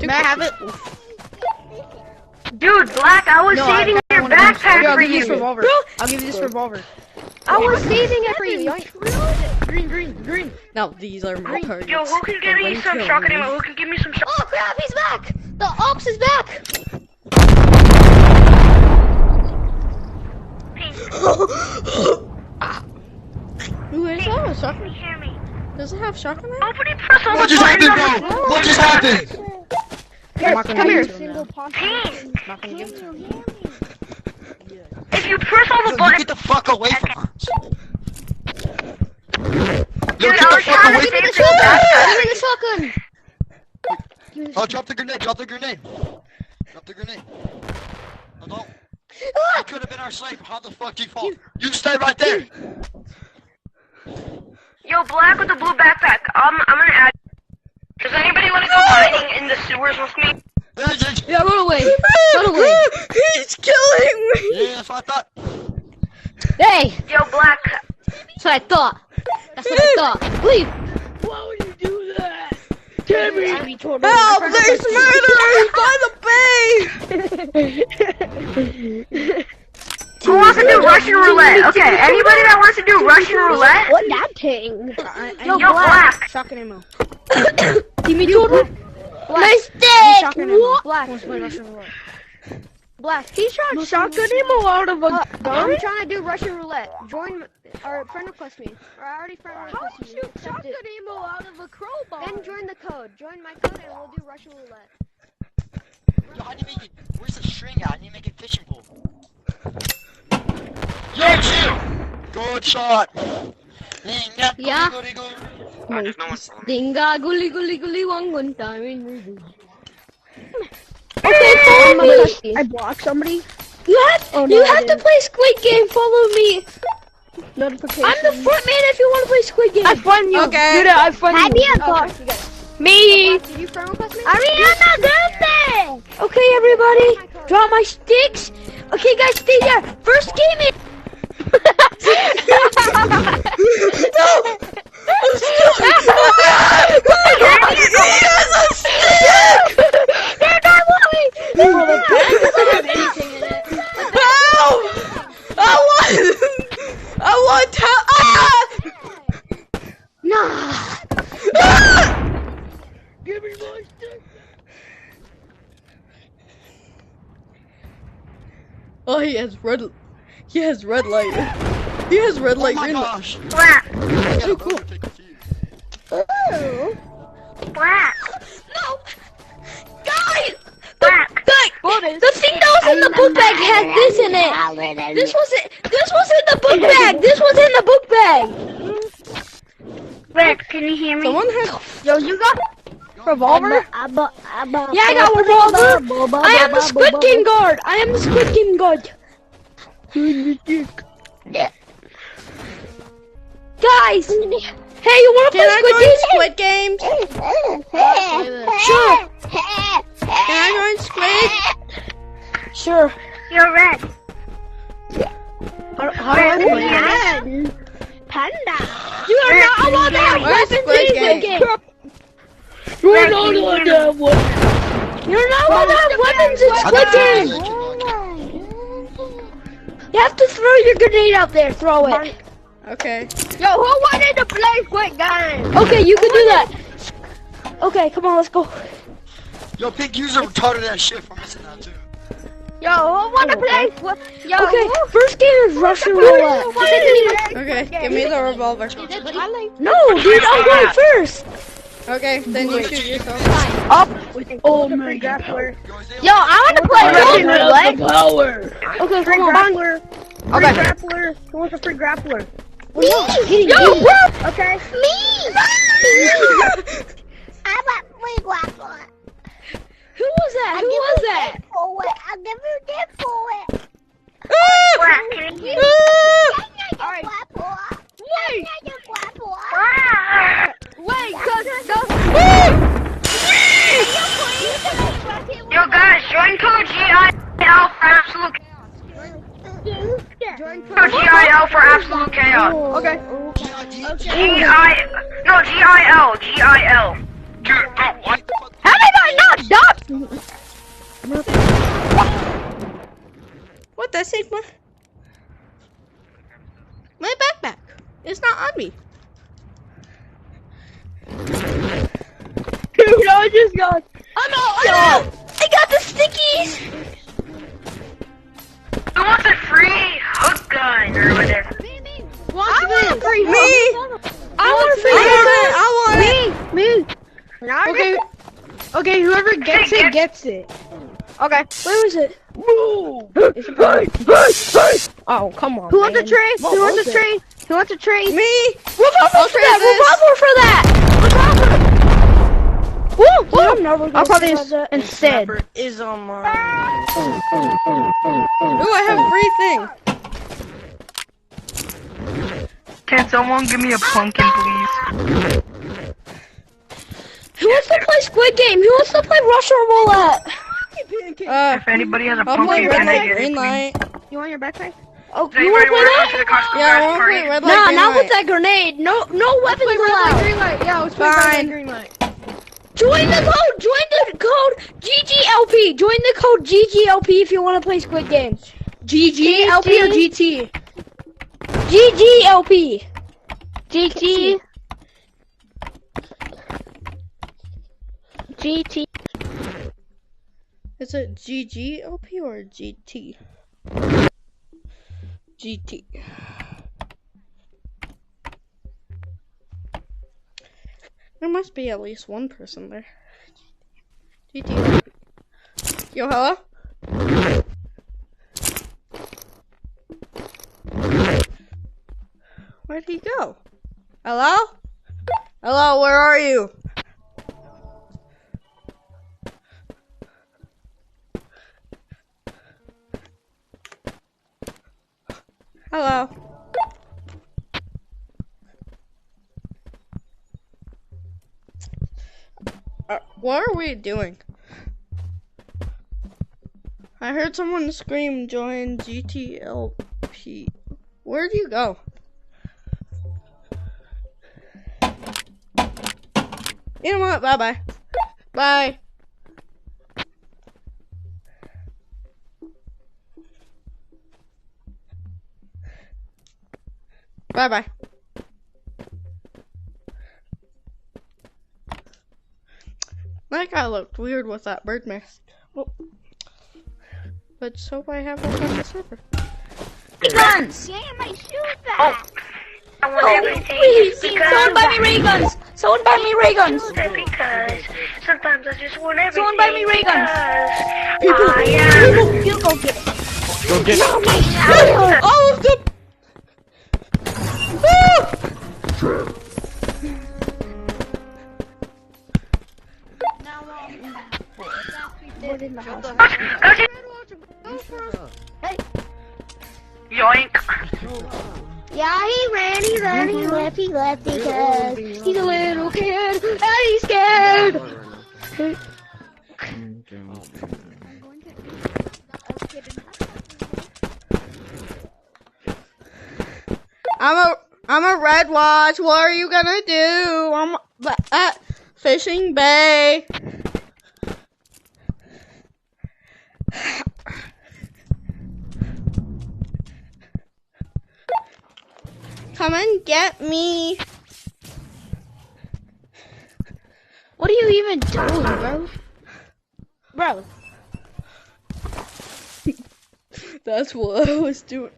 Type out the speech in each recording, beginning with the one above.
May I have it? Dude, Black, I was saving your backpack Yo, I'll for give you this you. revolver. I'll give you this revolver. I was saving it for you. Green. Now these are my targets. Yo, who can give me some shotgun ammo? Who can give me some shotgun? Oh crap, he's back! The ops is back! Ooh, is that a shotgun? Hear me. Does it have shotgun ammo? Nobody press on What the just button. happened, bro? What just happened? I'm not gonna Come give here. it to him now. Pink. I'm not gonna give it to him. If you press on the Yo, button. get the fuck away from us. Yo, Dude, get I the was fuck trying away to from save us. your backpack. Give me the shotgun! Oh, drop the grenade, drop the grenade. Drop the grenade. No, don't. You could have been our slave. How the fuck do you fall? You stay right there. Yo, Black with the blue backpack. I'm gonna add. Does anybody want to go mining in the sewers with me? Yeah, run away! Run away! He's killing me! Yeah, that's what I thought. Hey! Yo, Black. That's what I thought! That's what I thought! Leave! Why would you do that? Timmy! Help! There's murderers by the bay! Who wants to do Russian roulette? Okay, anybody that wants to do Russian roulette? What that thing? Yo, Black. Shotgun ammo. Give me total? Nice Shotgun dick! ammo. What? Black wants to play Russian roulette. Black, he's trying to Shotgun ammo out of a I'm gun? trying to do Russian roulette. Join or friend request me. Or I already friend requested you. Accept it. ammo out of a crowbar? Then join the code. Join my code and we'll do Russian roulette. Yo, how do you make it? Where's the string at? I need to make a fishing pole. Yo, chill! Good shot! Yeah. There's no one following me. Dinga guli guli guli wangun time. Okay, follow me. I blocked somebody. You have to play Squid Game. Follow me. Notification. I'm the front man if you want to play Squid Game. I fund you. Okay. Dude, I fund you. Me. Did you friend request me? Ariana Grande. Okay, everybody, drop my sticks. Okay, guys, stay there. First game is. Give me my stick. Oh, he has red light. He has red light, Oh my green light. gosh! Black. Oh, cool. Take a few. Black. No, guys. Black. The thing that was in the book bag had this in it. This was in the book bag. This was in the book bag. Black, can you hear me? Someone has. Yo, you got revolver? Yeah, I got revolver. I am the Squid Game guard. I am the Squid Game guard. Guys, hey, you wanna Can I play join Squid Games? Sure. Can I join Squid? Sure. You're red. How do I play? Red. Panda. You are not allowed to have Where's weapons Squid in Game? Squid Game. You're not allowed to have one. You're not allowed to have weapons in I Squid thought Game. you were You have to throw your grenade out there. Throw it. Okay. Yo, who wanted to play Squid Game? Okay, you can do that. Okay, come on, let's go. Yo, Pink user retarded that shit for missing that too. Yo, who wanna play Squid? Yo, Okay, who? first game is Russian roulette. Okay, give me the revolver. No, dude, I'm going first. Okay, then you shoot yourself. Oh my god. Yo, I want to play Russian roulette. Power. Okay, Free come on. grappler. Free grappler. Who wants a free grappler? Me. Yo, bro. Okay. I want free grappler. Who was that? Who was that? For it. I'll give you this for it. Black, can you hear me? Alright. Wait, Black. wait, cause Yo, guys, join code GIL for absolute. Code GIL for absolute chaos. Okay. GIL. Dude, bro, what the fuck? how did I not dodge What? That saved my backpack. It's not on me. Dude, I just got. I'm out. I got the stickies. Who wants a free hook gun or whatever? I want a free Me. I want a free I want it. Me. Okay. Okay, whoever gets it, gets it. Okay. Where was it? Oh, come on. Who wants a man. tray? What Who wants was a it? tray? Who wants a tray? Me. Revolver for that! Revolver for that! Woo! Woo! I'll probably instead. Is on my. Ooh, I have a free thing. Can someone give me a pumpkin, please? Who wants to play Squid Game? Who wants to play Russian roulette? If anybody has a I'll play pumpkin, red can I light, get it, green please? light. You want your backpack? Oh, Does you want to anybody play want to come that? to the Costco Yeah, I grass want to party? play red light, Nah, green not with light. that grenade. No weapons allowed. Green light. Yeah, let's play red Fine. light, green light. Join the code. Join the code GGLP. Join the code GGLP if you want to play Squid Game. GGLP or GT? GGLP. GT. GT. Is it GGLP or GT? GT. There must be at least one person there. GT. Yo, hello? Where'd he go? Hello? Hello, where are you? Hello. What are we doing? I heard someone scream, join GTLP. Where'd you go? You know what? Bye-bye. Bye. Bye-bye. That guy looked weird with that bird mask. Well, let's hope I have one on the server. Guns! Damn, I shoot that. I want everything Please, because someone buy me ray guns. Someone buy me ray guns. because sometimes I just want everything. Someone buy me ray guns. Because I am. You go get it. Go get it. All of them! Yoink. Yeah, he left because He's a little kid and he's scared. I'm a red watch. What are you gonna do? I'm at Fishing Bay. Come and get me. What are you even doing, bro? Bro. That's what I was doing.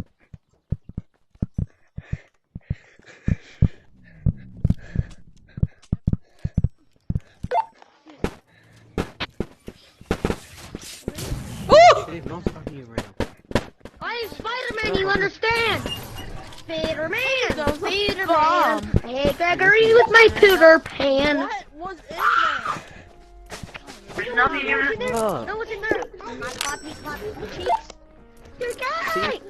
Oh! I am Spider-Man, you understand? Spider-Man, Spider-Man. Hey, Gregory, with my Peter Pan. What was in there? There's nothing here. No, what's in there? Clap me cheeks. You're gay!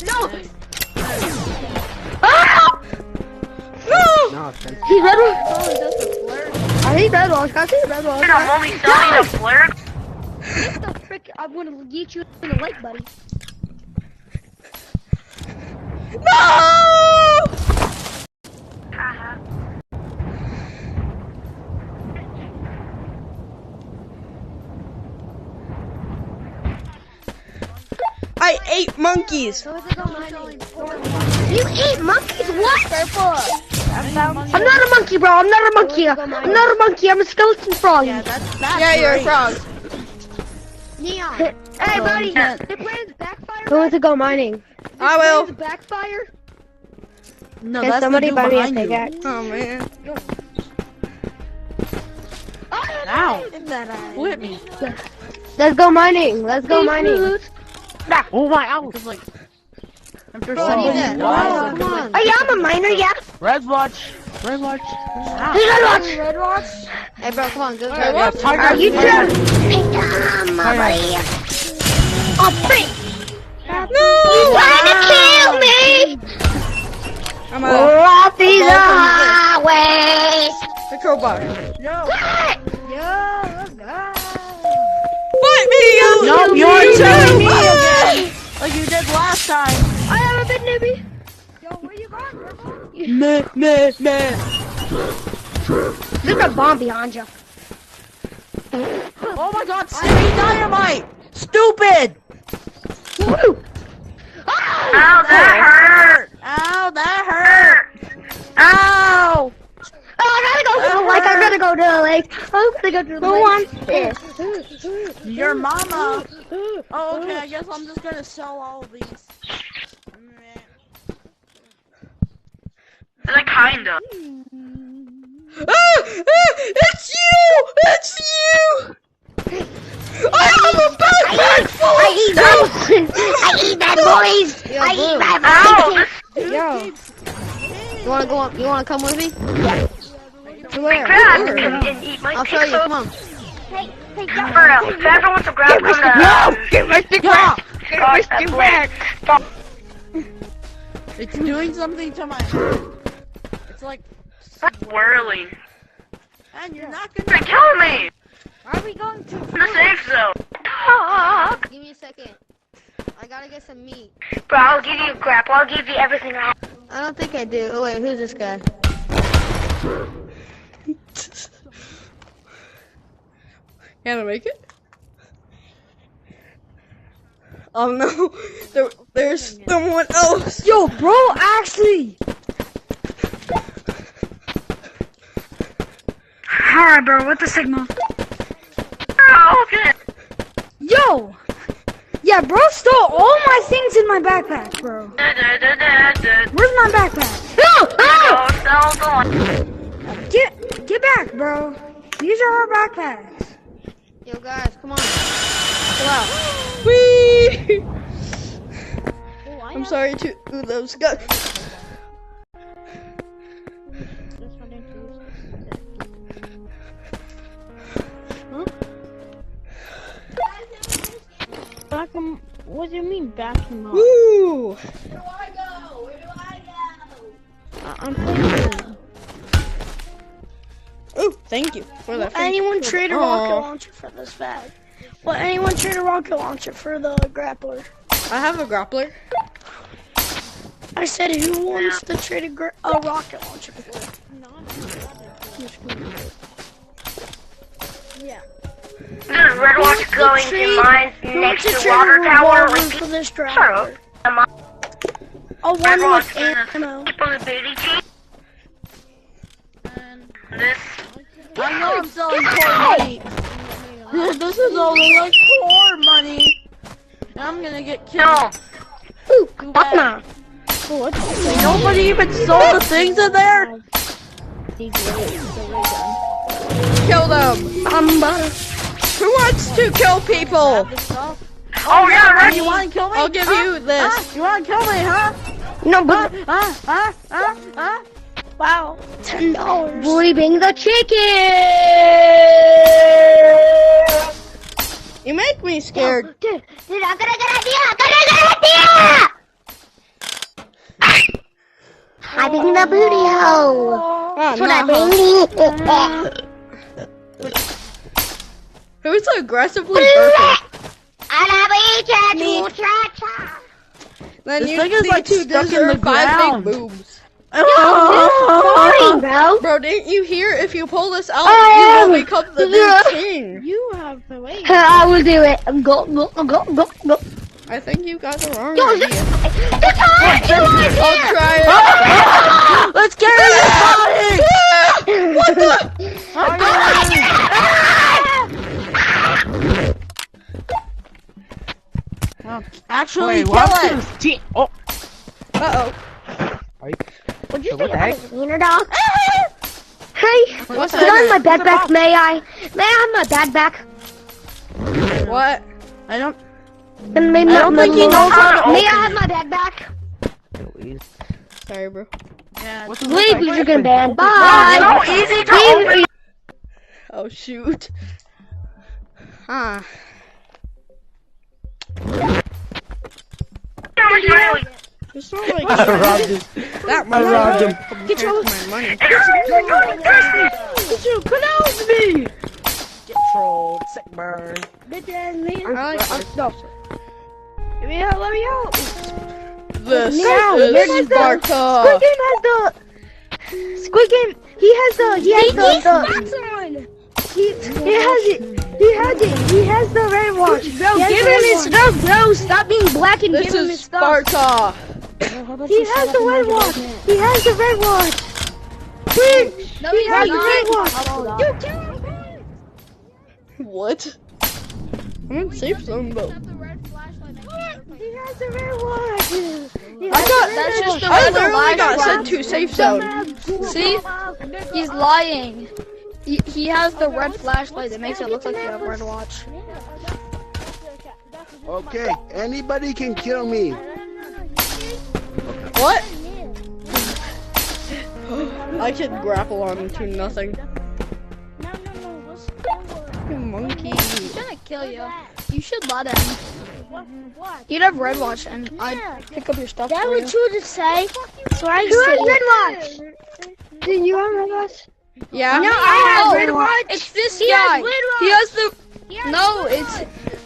No! Ah! No! He's red one. I hate red one. I see red one. I'm only selling a flare. What the frick? I'm gonna get you in the lake, buddy. No! I ate monkeys. You eat monkeys? What? I'm not a monkey, bro. I'm not a monkey. I'm not a monkey. I'm a skeleton frog. Yeah, you're a frog. Neon. Hey, buddy. Your plans backfire? Who wants to go mining? I will. Plans backfire? No, Can that's somebody the buy dude me a behind you. pickaxe? Oh man. Ow! Whip me. Let's go mining. Let's go mining. Oh my, ow! Like, after sending that? you Oh, come on. Oh yeah, I'm a miner. Yeah. Red watch. Red watch. Red watch. Hey, bro, come on, go. Yeah, tiger. Are you trying? Oh, freak! No! You trying to kill me? I'm Off these above highways. the crowbar. Yo, God. Fight me! No, you you're too! telling me again, like you did last time. I have a bit nibby. Yo, where you going, bro? Meh, meh, meh. There's a bomb behind you. Oh my God, Sticky Dynamite! Stupid! Woo! Ow, that hurt! Ow, that hurt! Ow! Oh, I gotta go to the lake. I gotta go to the lake. I'm gonna go to the lake. Who wants this? Your mama. Oh, okay, I guess I'm just gonna sell all of these. Like, kinda. It's you! It's you! I have a backpack full I eat those. I eat that, boys. I eat that. Ow! Yo. You wanna go on? You wanna come with me? To where? Grab and eat my I'll show you, come on. For real, if everyone wants to grab from the... Get my stick back. Get my stick back. It's doing something to my head. It's like, Whirling. and you're not gonna. You're killing me! Where are we going to? In the safe zone. Dog. Give me a second. I gotta get some meat. Bro, I'll give you a grapple. I'll give you everything I have. I don't think I do. Oh wait, who's this guy? Can I make it? Oh no, there's someone else. Yo, bro, Ashley. Alright, bro, what the signal? Oh, okay. Yo! Yeah, bro stole all my things in my backpack, bro. Where's my backpack? No! Get back, bro. These are our backpacks. Yo guys, come on. Chill out. Whee! I'm sorry to those guys. Back him. What do you mean back him up? Woo! I'm playing. Oh, thank you for that. Anyone trade a rocket Aw. launcher for this bag? Well, anyone trade a rocket launcher for the grappler? I have a grappler. I said, who wants to trade a rocket launcher for it? There's Red Watch going to mine next to Water Tower. For this Shut up. grappler? A Red one Watch with is ammo. people with booty cheek. This. I know I'm selling poor money. This is only like poor money. I'm gonna get killed. No. Ooh, Too bad. Batman. Nobody even sold the things in there. Kill them. Who wants to kill people? Oh, yeah, Red You wanna kill me? I'll give you this. Huh? You wanna kill me, huh? No, but Wow. $10. Bleeping the chicken. You make me scared. Dude, I got a good idea. I got a good idea. Hiding the booty hole. Oh, That's what I no. mean. Who's aggressively burping? Then This you thing is, need like, to stuck in the deserve 5 ground. big boobs. Boring, bro. Bro, didn't you hear? If you pull this out, Oh, you will become the new king. You have the way. I will do it. Go. I I think you got the wrong Yo, idea. I'll try it. Let's get What the? Actually, Wait, kill it. Oh, Uh-oh. What'd you What the heck? Wiener dog? Hey, What's can I have that? my backpack? May I? May I have my backpack? What? I don't. And may I don't think he knows how to May I open have my backpack? Sorry, bro. Yeah. What's the Leave, you're gonna ban. Wow, Bye. so easy to Leave. open. Oh, shoot. Huh. It's not like I robbed him. that I much. robbed him. Get your money. Get trolled, sick burn. I like Let me out. this. Now, Is here's the- Sparta. Squid Game has the. Squid Game. He has the. He has the. He has the red watch. Bro, give him his stuff, bro. Stop being black and This give him is his stuff. Sparta. He has the red watch. He has the red watch. Please. He has the red watch. You can't. What? I'm in safe zone, but He has the red watch. That's just the I red literally got flash. sent to safe zone. See? He's lying. He has the red flashlight that makes it look like you have red watch. Okay, anybody can kill me. What? I should grapple on to nothing. You monkey. He's gonna kill you. You should let him. You'd have red watch and I'd pick up your stuff That for you. what you just say? So I said red watch. Do you have red watch? Yeah. No, I have Oh, red watch. It's this He guy. has red watch. He has the. No,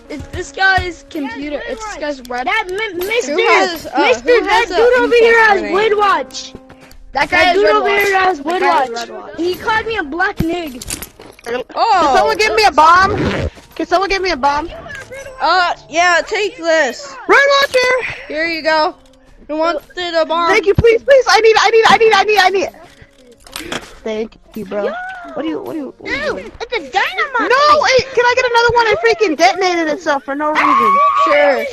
it's this guy's computer. It's this guy's red. That Mr. Who has, Mr. who has That a dude over here has infant red watch. That guy That has dude red over watch. here has That red guy has watch. red watch. He called me a black nig. Oh. Can someone give me a bomb? Can someone give me a bomb? Yeah, take this. Red watcher. Here you go. You wanted a bomb? Thank you, please. I need. Thank you, bro. What do you? It's a dynamite. No, wait, can I get another one? It freaking detonated itself for no reason. Sure.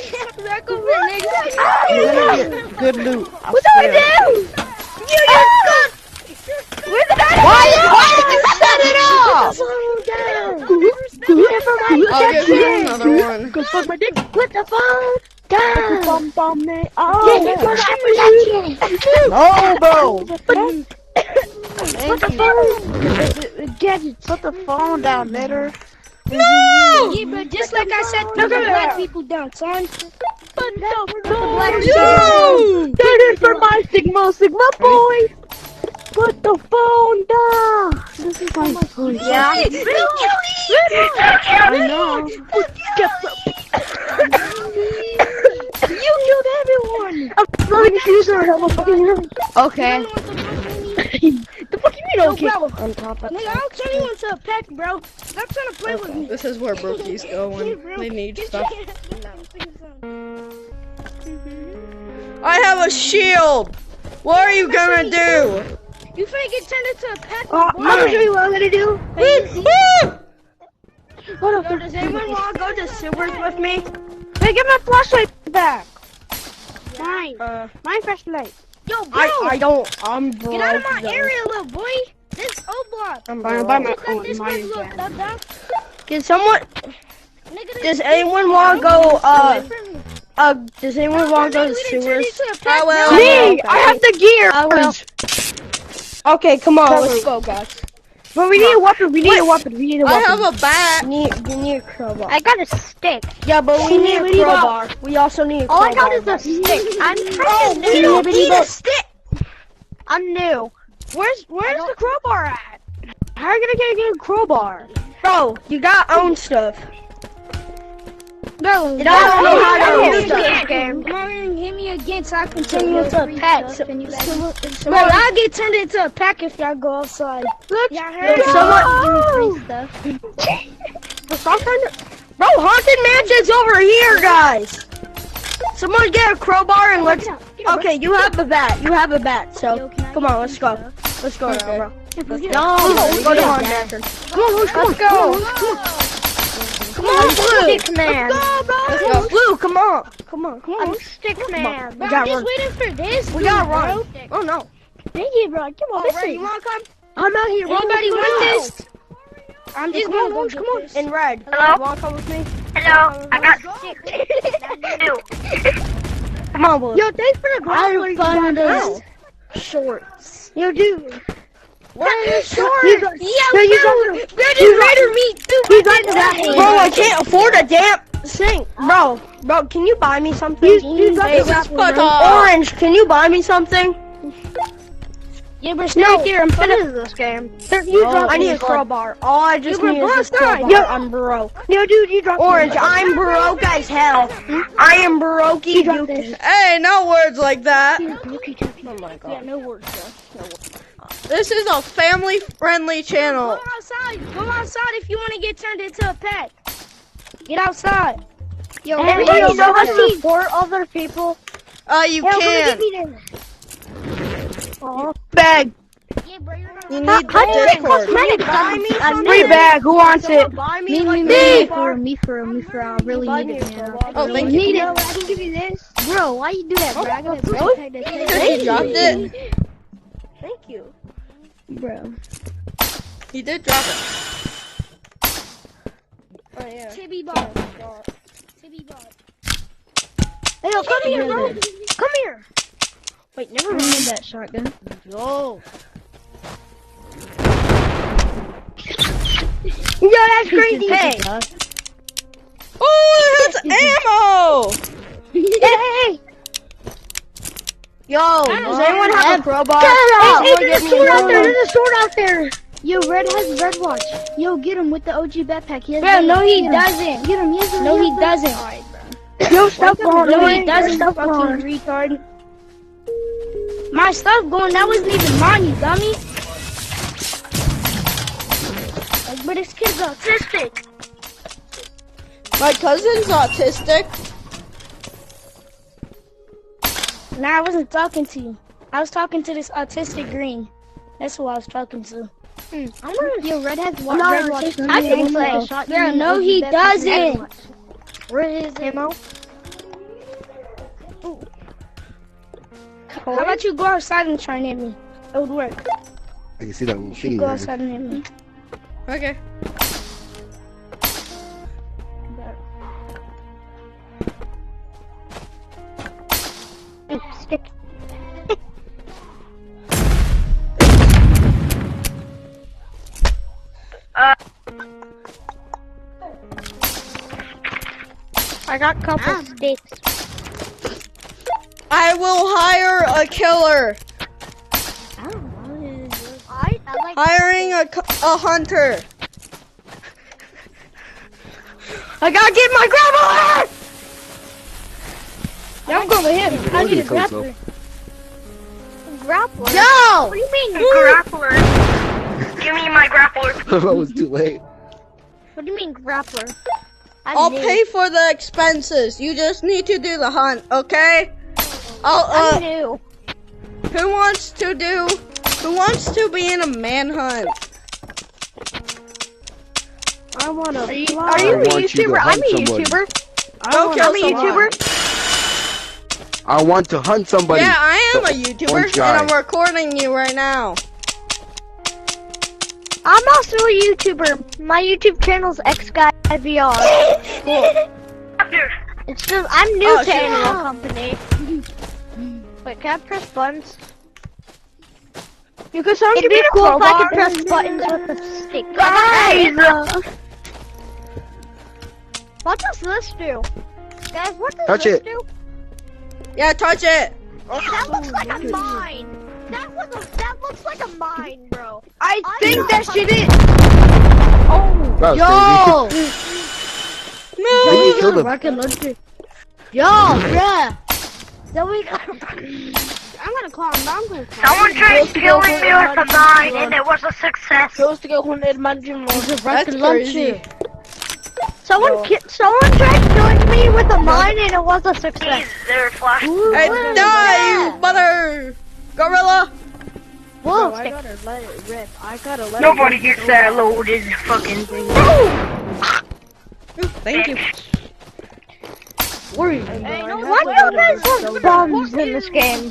You're gonna get good loot. What do I do? Where's the dynamite? Why did you set it off? I'll give you another one. Put the phone down. No, bro. Put the phone. Gadgets. Put the phone down, knitter. Yeah, but just like I said, put the black people down, son. Put the black people down. That is for my Sigma boy. Put the phone down. This is my phone. Yeah. I know. You killed everyone. I'm not even using her. Okay. The fuck you mean okay? On top of Nigga, I'll turn you into a pet, bro. Stop trying to play with me. This is where brokies go when they need stuff. I have a shield. What are you gonna do? You finna get turned into a pet. I'm gonna show you what I'm gonna do. Hold up. Does anyone want to go to sewers with me? Hey, get my flashlight back. Mine. My flashlight. Yo, bro. I don't. I'm broke. Get out of my area, little boy. This O-block. I'm fine. Buy my own. This Mine is one, look, bad. Can someone? Does anyone want to go? Does anyone want to go to sewers? I will. Me! I have the gear. I will. Okay, come on. Let's go, guys. But we need a weapon. We need a weapon. I have a bat. We need a crowbar. I got a stick. Yeah, but we need a crowbar. We also need a crowbar. All I got is a stick. I'm We don't need a stick. I'm new. Where's the crowbar at? How are you gonna get a crowbar? Bro, you gotta own stuff. Bro, you don't know how to own stuff. Come on, hit me again so I can turn you into a pet. Bro, I'll get turned into a pack if y'all go outside. Look, someone give me free stuff. Bro, Haunted Mansion's over here, guys. someone get a crowbar and let's. Okay, you have a bat. You have a bat. So come on, let's go. Let's go now, bro. No, go to Hunter. Come on, Luke, come on. Let's go. Come on, Blue. Stick man. Let's go. Blue, come on. Come on, come on. I'm stick man. We I'm got just one. waiting for this. We gotta run. Oh no. Thank you, bro. Come on, Ray, you listen. wanna come? I'm out here. Anybody Come want on. this? I'm just Come on, gonna come come on. In red. Hello? You wanna come with me? Hello, I got two. Come on, Blue. Yo, thanks for the glass. I found Ow. shorts. Yo, dude. What are your shorts? Yeah, you got Raider meat. Bro, I can't afford a damn thing. Bro, can you buy me something? Hey, Orange, can you buy me something? Yeah, but No, here, I'm what finished. is this game? Oh, I need a crowbar. All I just You need were is a broke, crowbar. yo. I'm broke. Yo, dude, you dropped Orange, I'm broke as hell. I am brokey dookie. Hey, no words like that. Oh my god. Yeah, no words, bro. This is a family-friendly channel. Go outside. Go outside if you want to get turned into a pet. Get outside. Yo, Everybody yo, know how to see. support other people. You can. Bag. Yeah, bro, you're not You need the Discord. Buy me something. Free bag. Who wants it? Buy me like Me for I really Buy need me it, a man. crowbar. Oh, thank You you. need it. I can give you this. Bro, why you do that, bro? I got Really? You dropped it? Thank you. Bro. You did drop it. Oh yeah. Tibby ball. Tibby ball. Hey, yo, come here, bro. Come here. Wait, never I mind. need that shotgun. Yo. Yo, that's crazy. Hey. Oh, it's ammo! Hey. Yo, does anyone have a crowbar? Hey, Hey, there's a sword out there. There's a sword out there. Yo, Red has Red Watch. Yo, get him with the OG backpack. He has Bro, no, he doesn't. Get him. He has no, he doesn't. Yo, stop going. No, he doesn't. Fucking retard. My stuff going. That wasn't even mine, you dummy. Like, but this kid's autistic. My cousin's autistic. Nah, I wasn't talking to you. I was talking to this autistic green. That's who I was talking to. I'm gonna. Yo, Red has No, Red Watch. I can play. Yeah, no, he doesn't. Where is ammo? How about you go outside and try and hit me? It would work. I can see that You thing. go outside and hit me. Okay. Stick. I got a couple sticks. I will hire a killer. I like Hiring a hunter. I gotta get my grappler! Yeah, I'm going with him. I need a grappler. grappler. Yo! What do you mean? Grappler. Give me my grappler. That was too late. What do you mean grappler? I'll pay for the expenses. You just need to do the hunt, okay? I'm new. Who wants to be in a manhunt? I wanna. Are you I a want you to YouTuber? I'm hunt a somebody. YouTuber. Go kill I'm a someone. YouTuber. I want to hunt somebody. Yeah, I am a Orange YouTuber, guy. and I'm recording you right now. I'm also a YouTuber. My YouTube channel's XGuyVR. Cool. It's just I'm new Oh, to shit. Animal Company. Wait, can I press buttons? Because it'd be cool if I could press buttons with a stick. Guys! What does this do? Guys, what does Touch this it. do? Yeah, touch it. That looks like a mine. That looks like a mine, bro. I think that shit is. That was Yo! crazy. No. Maybe you killed him. Rocket launcher. Yo, bruh. Then we got. I'm gonna call him. I'm gonna call him. Someone tried killing me with a mine, and it was a success. Supposed to go 100 man. That's crazy. Someone tried killing me with a mine and it was a success. They're flashing. And die, you mother gorilla! Whoa, I gotta let it rip. I gotta let Nobody it gets that loaded fucking thing. Ooh, thank you. Why do you guys have bombs in this game?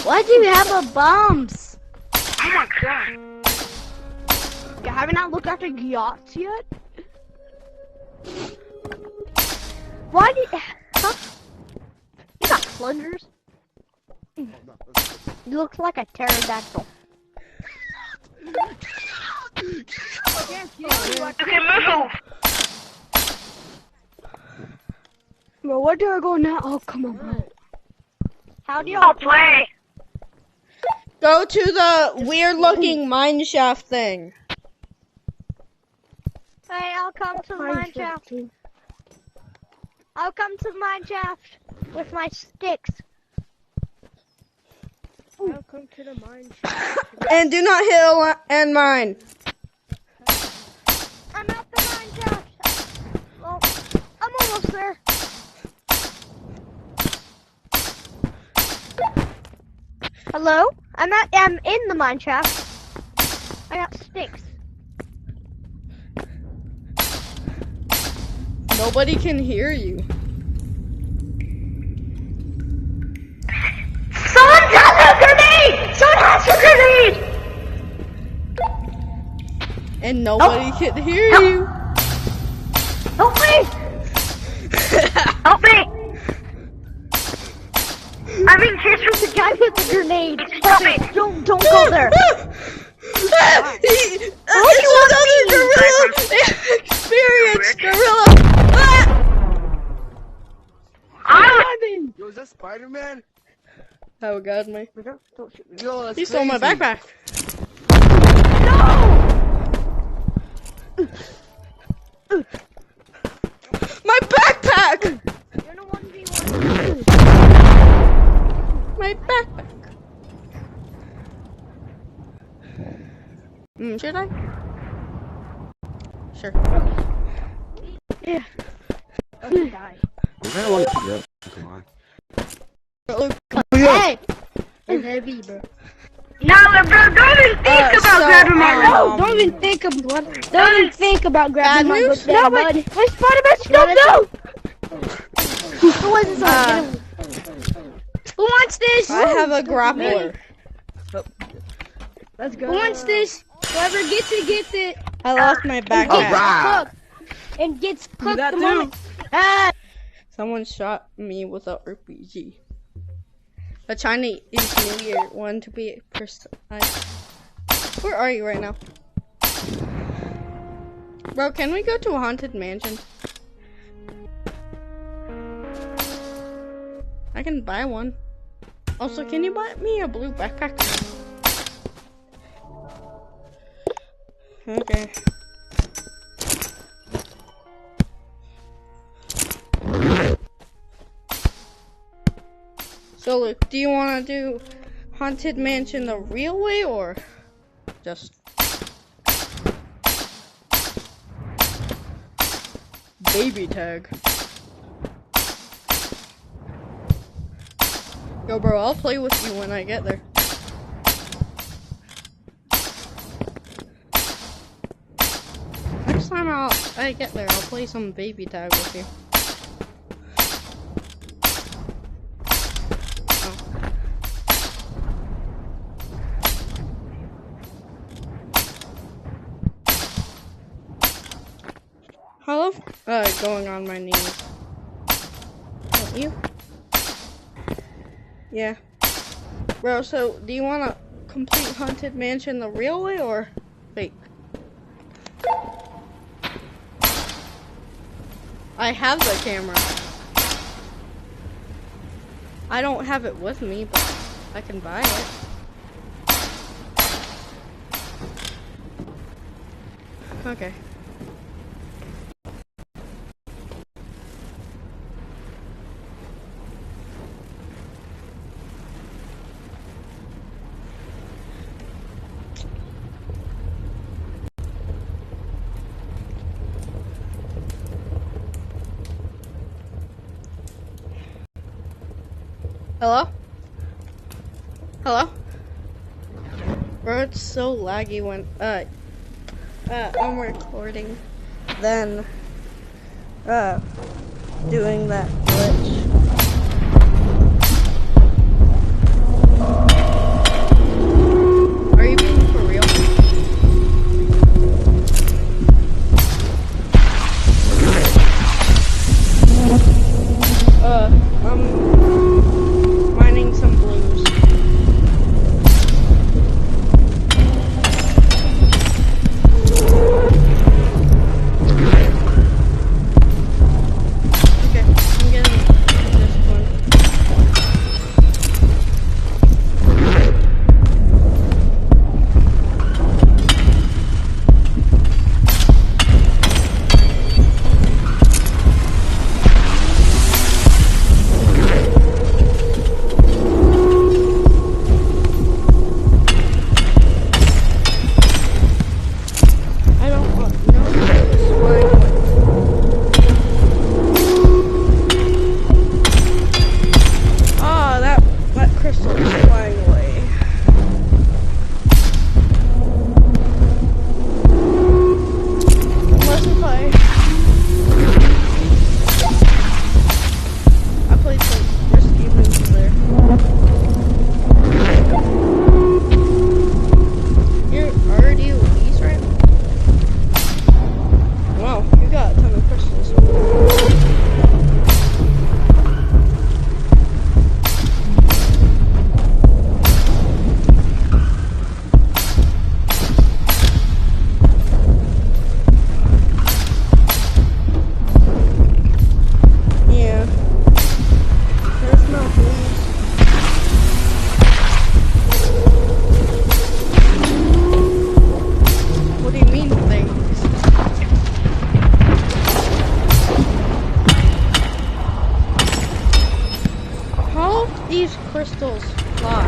Why do you have a bombs? Oh my god. You haven't I looked after yachts yet? Why do you... Huh? You got plungers? You look like a pterodactyl. Okay, move. Bro, where do I go now? Oh, come on, bro. How do I'll y'all play. Go to the weird looking mine shaft thing. Hey, I'll come to the mine shaft. I'll come to the mine shaft with my sticks. Welcome to the mine shaft. And do not hit a mine. I'm at the mine shaft. Well, I'm almost there. Hello? I'm in the mine shaft. I got sticks. Nobody can hear you. Someone has a grenade! Someone has a grenade! And nobody can hear you. Help me! Help me! I'm being chased with The guy with the grenade. Help me! Don't go there. It's another gorilla experience, gorilla. Yo, is that Spider-Man? Oh god, me. Yo, that's He stole my crazy. backpack. My backpack! You're the 1v1. My backpack. Should I? Sure. Yeah. Okay, die. I'm gonna want to do that. Come on. Hey! It's heavy, bro. No, bro, don't even think about grabbing my No, don't even think of what. Don't even think about grabbing my book No, bag, bud. My Spider-Man stuff, no! Who wasn't something? Who wants this? I have a grappler. Let's go. Who wants this? Whoever gets it, gets it. I lost my backpack. Alright. And gets cooked that the too. moment. Ah! Someone shot me with a RPG. A Chinese New Year one to be precise. Where are you right now? Bro, can we go to a haunted mansion? I can buy one. Also, can you buy me a blue backpack? Okay. So, Luke, do you want to do Haunted Mansion the real way or just baby tag? Yo, bro, I'll play with you when I get there. Next time I get there, I'll play some baby tag with you. I love going on my knees. Don't you? Yeah. Bro, so do you want to complete Haunted Mansion the real way or fake? I have the camera. I don't have it with me, but I can buy it. Okay. Hello? Hello? Bro, it's so laggy when I'm recording, then doing that glitch. Are you being for real? I'm mining some blues. Okay, I'm getting this one. I don't want no swine. Ah, that crystal is flying away. Unless if I played some risky moves there. You're already Louise, right? Wow, you got a ton of crystals. Yeah. There's no blues. What do you mean things? How do these crystals fly?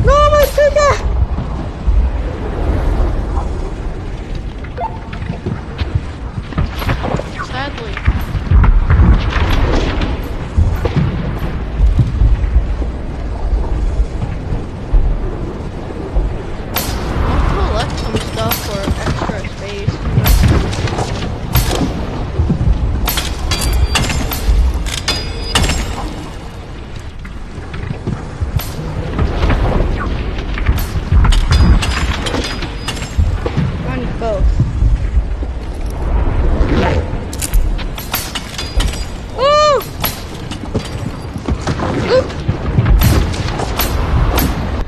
No, my finger! Sadly. I'll collect some stuff for extra space. I need both. Ooh! Oop!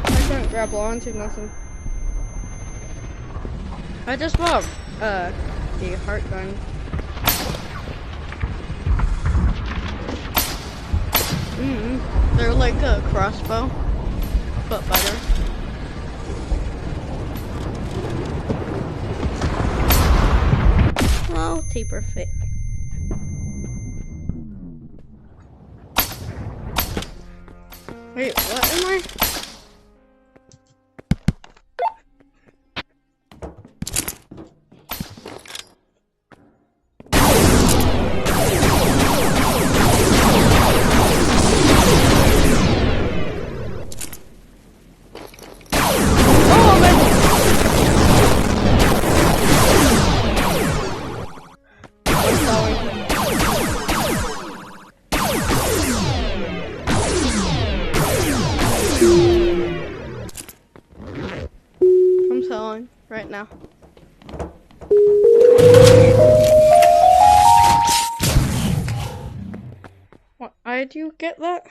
I can't grapple onto nothing. I just bought the heart gun. They're like a crossbow, but better. Well, taper fit. Wait, what am I? Oh, man. I'm selling right now. What? Did you get that?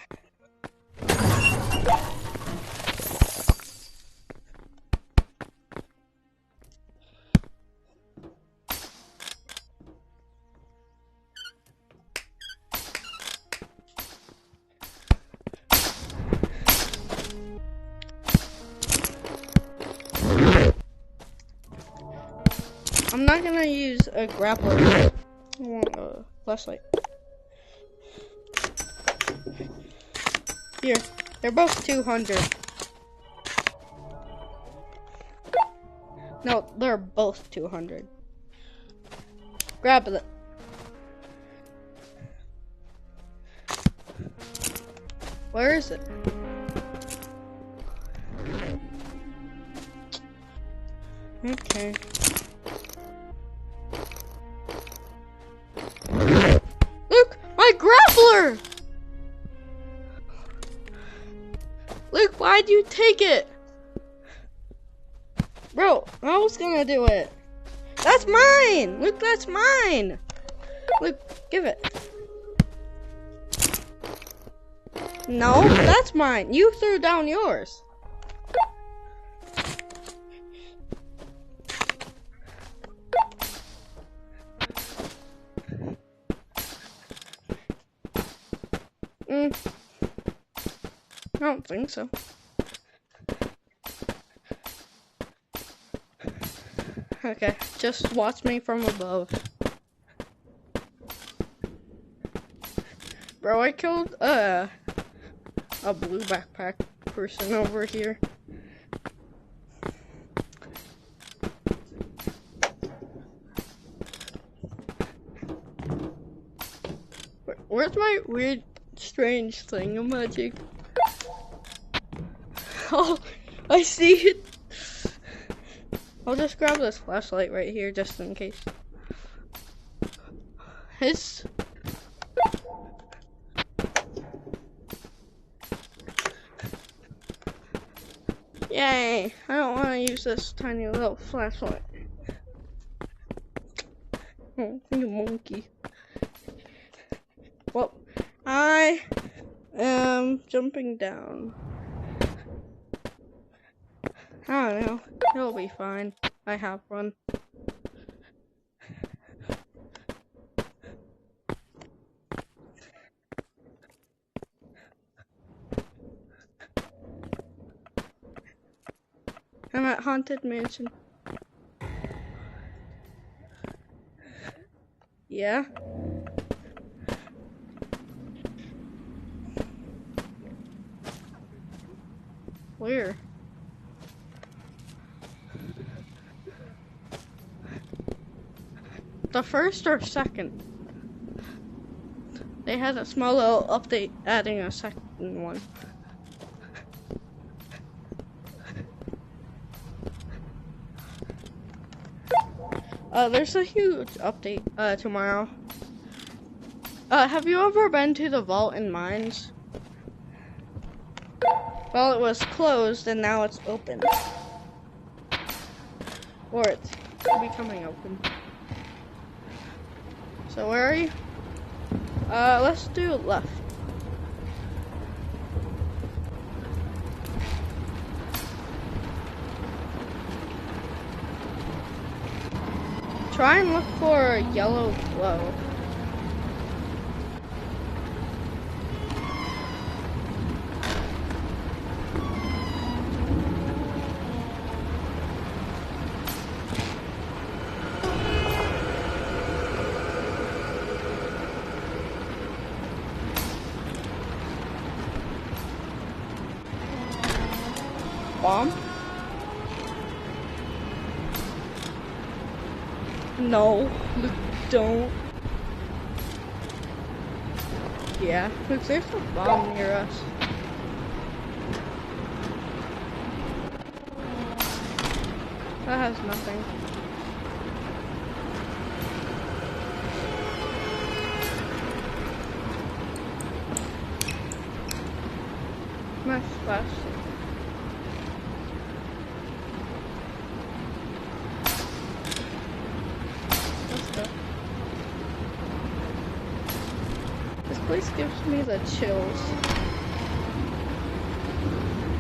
I'm not gonna use a grappler. I want a flashlight. Here, they're both 200. No, they're both 200. Grab it. Where is it? Okay. Look, my grappler! Look, why'd you take it? Bro, I was gonna do it. That's mine! Look, that's mine! Look, give it. No, that's mine. You threw down yours. I don't think so. Okay, just watch me from above. Bro, I killed a blue backpack person over here. Where's my weird, strange thingamagic? Oh, I see it. I'll just grab this flashlight right here just in case. Yay! I don't want to use this tiny little flashlight. Oh, you monkey. Well, I am jumping down. I don't know. It'll be fine. I have one. I'm at Haunted Mansion. Yeah? Where? The first or second? They had a small little update adding a second one. There's a huge update tomorrow. Have you ever been to the vault in Mines? Well, it was closed and now it's open. Or it's becoming open. So where are you? Let's do left. Try and look for a yellow glow. Bomb? No, look, don't. Yeah, look, there's a bomb near us. That has nothing. Nice flash. This place gives me the chills.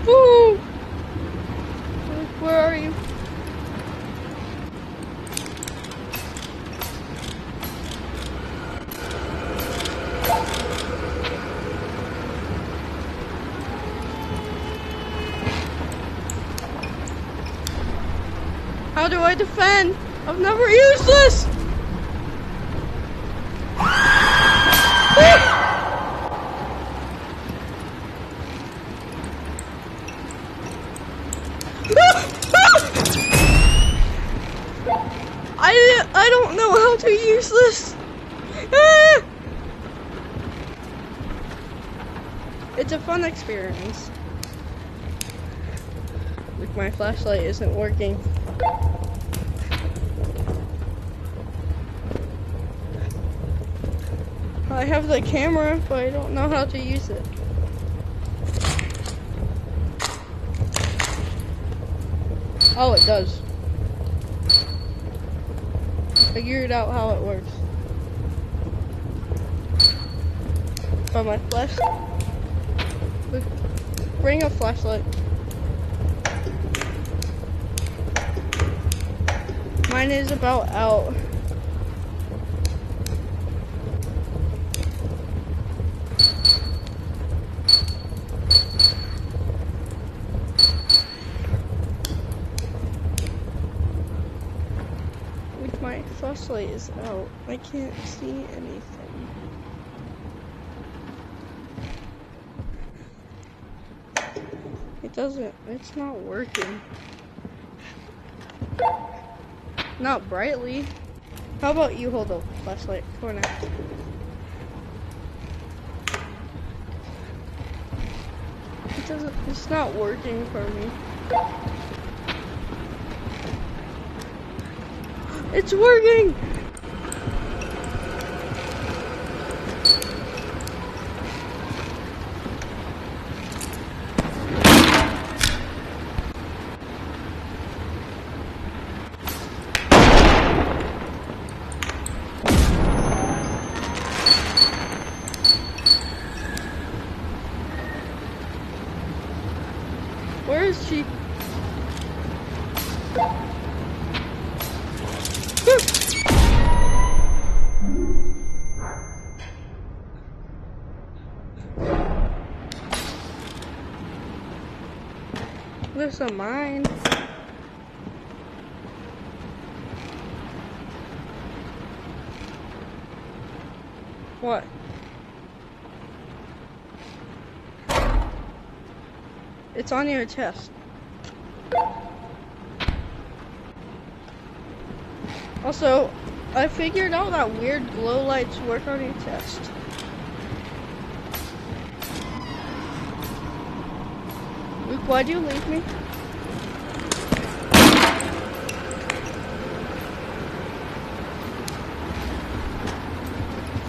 Woo! Where are you? How do I defend? I've never used this! I don't know how to use this. Ah! It's a fun experience. Like my flashlight isn't working. I have the camera, but I don't know how to use it. Oh, it does. Figured out how it works. But my bring a flashlight. Mine is about out. My flashlight is out. I can't see anything. It's not working. Not brightly. How about you hold the flashlight? Come on now. It's not working for me. It's working! Where is she? There's a mine. What? It's on your chest. Also, I figured out that weird glow lights work on your chest. Luke, why'd you leave me?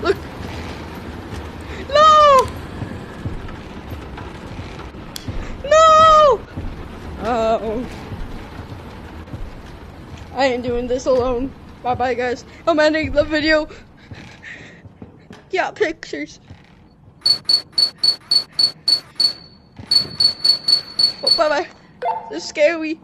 Look! No! No! Oh. I ain't doing this alone. Bye bye, guys. I'm ending the video. Yeah, pictures. Oh, bye bye. This is scary.